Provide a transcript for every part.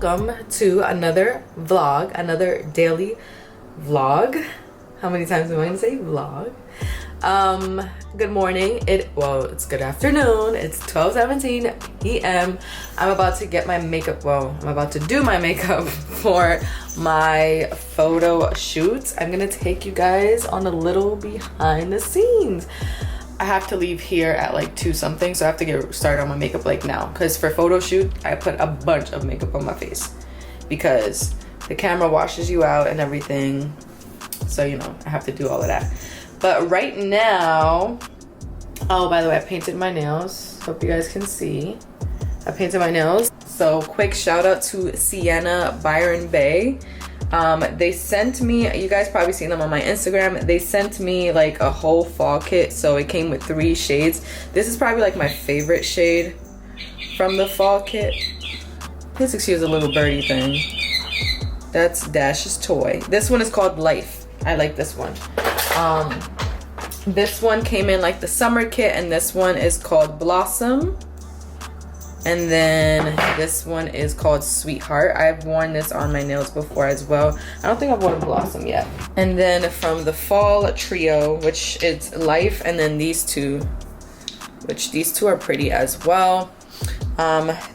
welcome to another vlog, another daily vlog. How many times am I gonna say vlog? Good morning. It's good afternoon. It's 12:17 p.m. I'm about to get my makeup. I'm about to do my makeup for my photo shoot. I'm gonna take you guys on a little behind the scenes. I have to leave here at like 2 something, so I have to get started on my makeup like now, because for photo shoot I put a bunch of makeup on my face because the camera washes you out and everything, so you know I have to do all of that. But right now, oh, by the way, I painted my nails. Hope you guys can see. I painted my nails. So quick shout out to Sienna Byron Bay. They sent me, you guys probably seen them on my Instagram. They sent me like a whole fall kit. So it came with 3 shades. This is probably like my favorite shade from the fall kit. Please excuse a little birdie thing. That's Dash's toy. This one is called Life. I like this one. This one came in like the summer kit, and this one is called Blossom. And then this one is called Sweetheart. I've worn this on my nails before as well. I don't think I've worn Blossom yet. And then from the fall trio, which is Life, and then these two, which these two are pretty as well.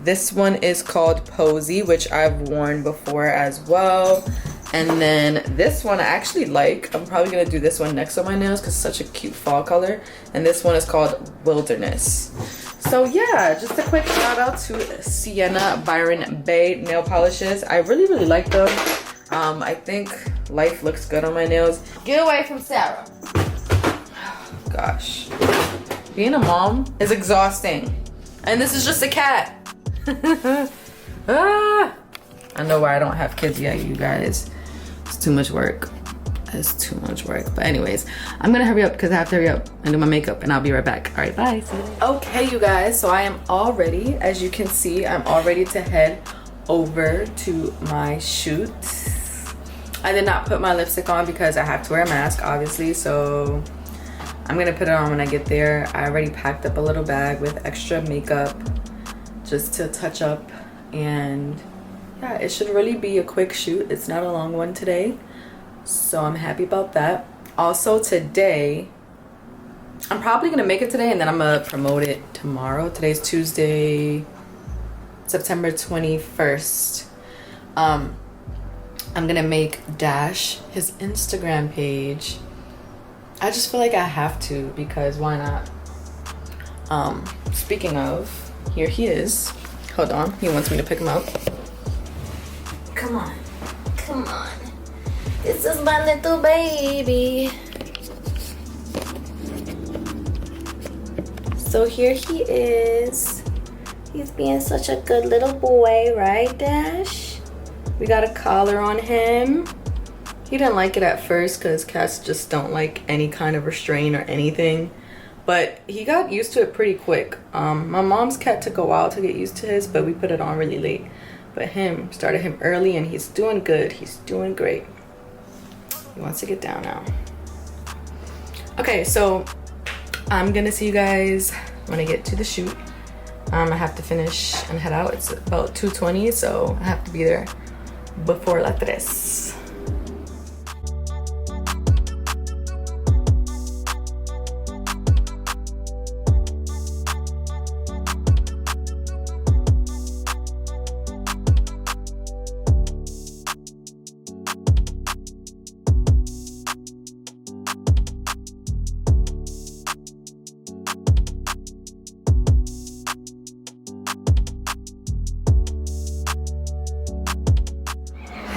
This one is called Posy, which I've worn before as well. And then this one I actually like. I'm probably gonna do this one next on my nails because it's such a cute fall color. And this one is called Wilderness. So yeah, just a quick shout out to Sienna Byron Bay nail polishes. I really like them. I think Life looks good on my nails. Get away from Sarah. Gosh, being a mom is exhausting. And this is just a cat. I know why I don't have kids yet, you guys. It's too much work. It's too much work. But anyways, I'm gonna hurry up because I have to hurry up and do my makeup, and I'll be right back. All right, bye. See you later. Okay, you guys, so I am all ready. As you can see, I'm all ready to head over to my shoot. I did not put my lipstick on because I have to wear a mask, obviously, so I'm gonna put it on when I get there. I already packed up a little bag with extra makeup just to touch up, and yeah, it should really be a quick shoot. It's not a long one today, so I'm happy about that. Also today, I'm probably gonna make it today and then I'm gonna promote it tomorrow. Today's Tuesday, September 21st. I'm gonna make Dash his Instagram page. I just feel like I have to, because why not? Speaking of, here he is. Hold on, he wants me to pick him up. Come on. Come on. This is my little baby. So here he is. He's being such a good little boy, right, Dash? We got a collar on him. He didn't like it at first because cats just don't like any kind of restraint or anything. But he got used to it pretty quick. My mom's cat took a while to get used to his, but we put it on really late. But started him early, and he's doing good. He's doing great. He wants to get down now. Okay, so I'm gonna see you guys when I get to the shoot. I have to finish and head out. It's about 2:20, so I have to be there before las 3.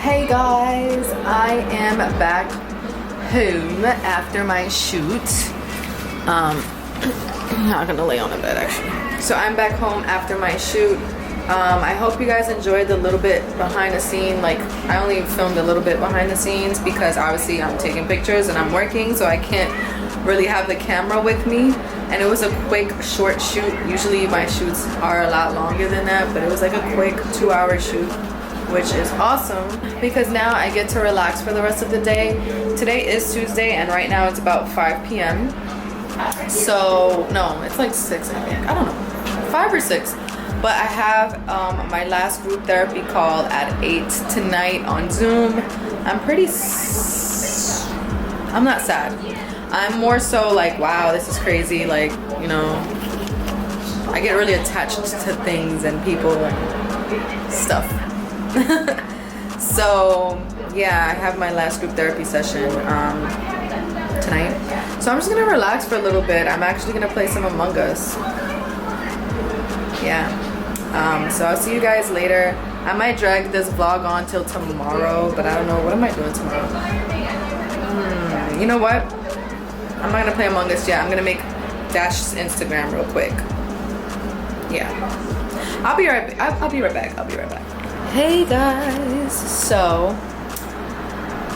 Hey guys, I am back home after my shoot. I'm not gonna lay on the bed actually. So I'm back home after my shoot. I hope you guys enjoyed the little bit behind the scene. Like, I only filmed a little bit behind the scenes because obviously I'm taking pictures and I'm working, so I can't really have the camera with me. And it was a quick, short shoot. Usually my shoots are a lot longer than that, but it was like a quick 2-hour shoot, which is awesome because now I get to relax for the rest of the day. Today is Tuesday and right now it's about 5 p.m. So, no, it's like 6, I think. I don't know. 5 or 6. But I have my last group therapy call at 8 tonight on Zoom. I'm not sad. I'm more so like, wow, this is crazy. Like, you know, I get really attached to things and people and stuff. So yeah, I have my last group therapy session tonight. So I'm just gonna relax for a little bit. I'm actually gonna play some Among Us. Yeah. So I'll see you guys later. I might drag this vlog on till tomorrow, but I don't know. What am I doing tomorrow? You know what? I'm not gonna play Among Us yet. I'm gonna make Dash's Instagram real quick. Yeah. I'll be right back. I'll be right back. Hey guys. So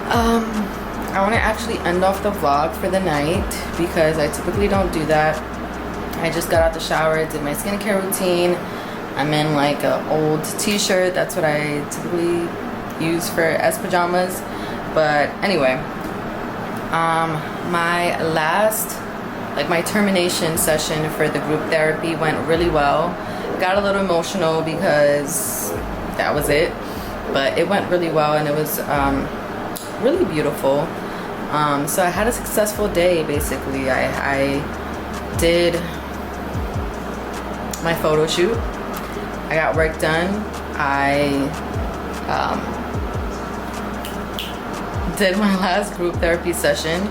I want to actually end off the vlog for the night because I typically don't do that. I just got out the shower, did my skincare routine. I'm in like an old t-shirt. That's what I typically use as pajamas. But anyway, my termination session for the group therapy went really well. Got a little emotional because that was it, but it went really well and it was really beautiful. So I had a successful day. Basically, I did my photo shoot. I got work done. I did my last group therapy session,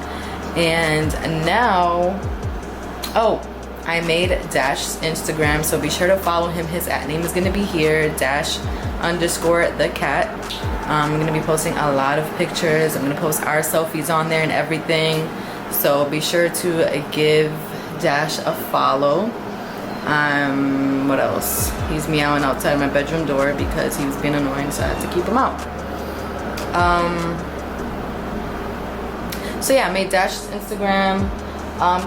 and now, I made Dash's Instagram, so be sure to follow him. His @name is gonna be here, Dash_the_cat. I'm gonna be posting a lot of pictures. I'm gonna post our selfies on there and everything. So be sure to give Dash a follow. What else? He's meowing outside my bedroom door because he was being annoying, so I had to keep him out. So yeah, I made Dash's Instagram.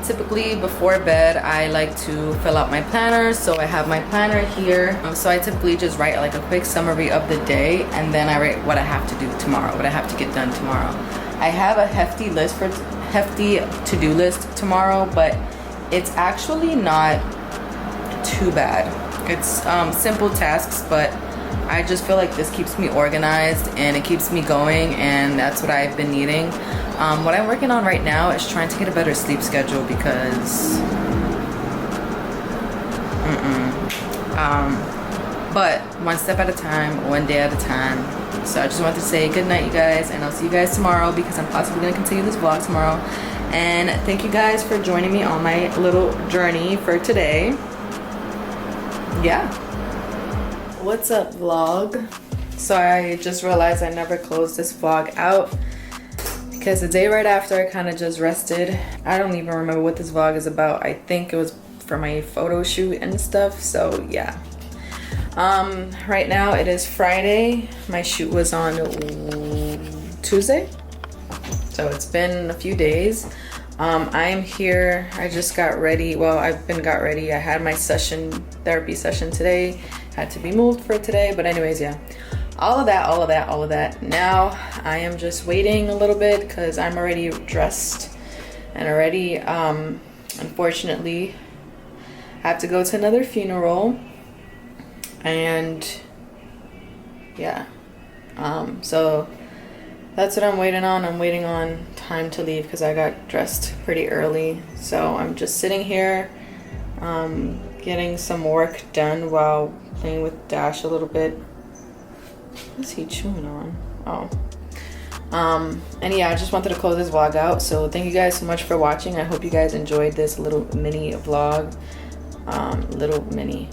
Typically before bed, I like to fill out my planner. So I have my planner here. So I typically just write like a quick summary of the day, and then I write what I have to do tomorrow, what I have to get done tomorrow. I have a hefty to-do list tomorrow, but it's actually not too bad. It's simple tasks, but I just feel like this keeps me organized and it keeps me going, and that's what I've been needing. What I'm working on right now is trying to get a better sleep schedule because but one step at a time, one day at a time. So I just want to say good night, you guys, and I'll see you guys tomorrow because I'm possibly going to continue this vlog tomorrow. And thank you guys for joining me on my little journey for today. Yeah. What's up, vlog? So I just realized I never closed this vlog out because the day right after I kind of just rested. I don't even remember what this vlog is about. I think it was for my photo shoot and stuff. So yeah. Right now it is Friday. My shoot was on Tuesday. So it's been a few days. I am here. I just got ready. Well, I've been got ready. I had my therapy session today. Had to be moved for today, but anyways, yeah. All of that. Now I am just waiting a little bit because I'm already dressed and already, unfortunately, have to go to another funeral. And yeah, so that's what I'm waiting on. I'm waiting on time to leave because I got dressed pretty early. So I'm just sitting here, getting some work done while playing with Dash a little bit. What's he chewing on? And yeah, I just wanted to close this vlog out. So thank you guys so much for watching. I hope you guys enjoyed this little mini vlog.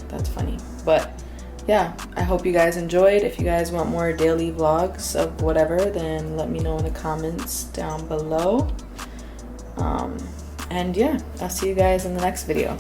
That's funny. But yeah, I hope you guys enjoyed. If you guys want more daily vlogs of whatever, then let me know in the comments down below. And yeah, I'll see you guys in the next video.